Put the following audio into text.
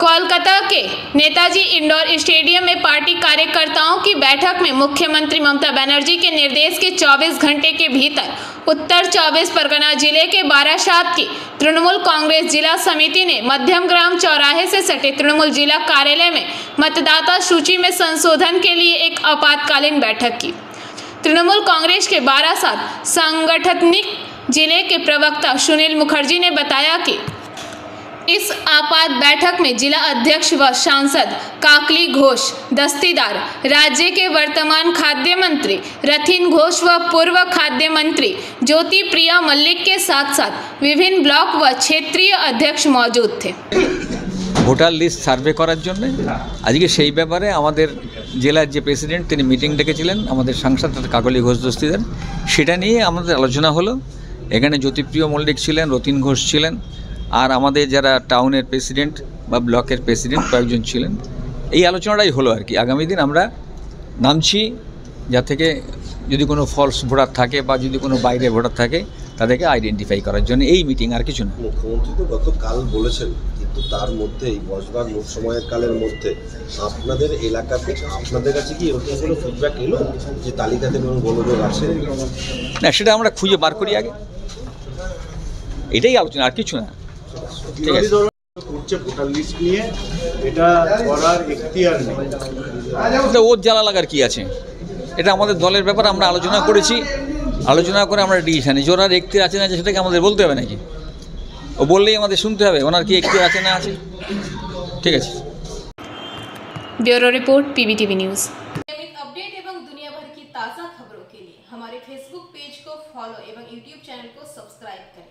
कोलकाता के Netaji indoor stadium में party कार्यकर्ताओं की बैठक में मुख्यमंत्री ममता बनर्जी के निर्देश के 24 घंटे के भीतर उत्तर 24 परगना जिले के बारासात की तृणमूल कांग्रेस जिला समिति ने मध्यम ग्राम चौराहे से सटे तृणमूल जिला कार्यालय में मतदाता सूची में संशोधन के लिए एक आपातकालीन बैठक की। तृणमूल कांग्रेस के बारासात सांगठनिक जिले के प्रवक्ता सुनील मुखर्जी ने बताया कि इस आपात बैठक में जिला अध्यक्ष व सांसद काकली घोष दस्तीदार, राज्य के वर्तमान खाद्य मंत्री रथिन घोष व पूर्व खाद्य मंत्री ज्योति प्रिया मल्लिक के साथ साथ विभिन्न ब्लॉक व क्षेत्रीय अध्यक्ष मौजूद थे। ভোটার লিস্ট সার্ভে করার জন্য আজকে সেই ব্যাপারে আমাদের জেলার যে প্রেসিডেন্ট তিনি মিটিং ডেকেছিলেন, আমাদের সাংসদ কাকলি ঘোষ দস্তিদার, সেটা নিয়ে আমাদের আলোচনা হলো। এখানে জ্যোতিপ্রিয় মল্লিক ছিলেন, রতিন ঘোষ ছিলেন, আর আমাদের যারা টাউনের প্রেসিডেন্ট বা ব্লকের প্রেসিডেন্ট কয়েকজন ছিলেন। এই আলোচনাটাই হলো আর কি। আগামী দিন আমরা নামছি, যা থেকে যদি কোনো ফলস ভোটার থাকে বা যদি কোনো বাইরে ভোটার থাকে তাদেরকে আইডেন্টিফাই করার জন্য এই মিটিং, আর কিছু না। মুখ্যমন্ত্রী তো গতকাল বলেছেন, কিন্তু তার মধ্যে এই বসবার সময়ের কালের মধ্যে আপনাদের এলাকাতে আপনাদের কাছে কি ওরকম কোনো ফিডব্যাক এলো যে তালিকাতে কোনো গোলযোগ আছে? না, সেটা আমরা খুঁজে বার করি আগে, এটাই আলোচনা, আর কিছু না। ঠিক আছে, করছে ভোটার লিস্ট নিয়ে, এটা করার এখতিয়ার নেই। ওর জ্বালা লাগার কি আছে? এটা আমাদের দলের ব্যাপার, আমরা আলোচনা করেছি, আলোচনা করে আমরা ডিসিশন নিয়েছি। ওনার এখতিয়ার আছে না আছে সেটাকে আমাদের বলতে হবে নাকি? ও বললেই আমাদের শুনতে হবে ওনার কি এখতিয়ার আছে না আছে। ঠিক আছে। Bureau report PBTV news. नियमित अपडेट एवं दुनिया भर की ताज़ा खबरों के लिए हमारे फेसबुक पेज को फॉलो एवं यूट्यूब चैनल को सब्सक्राइब करें।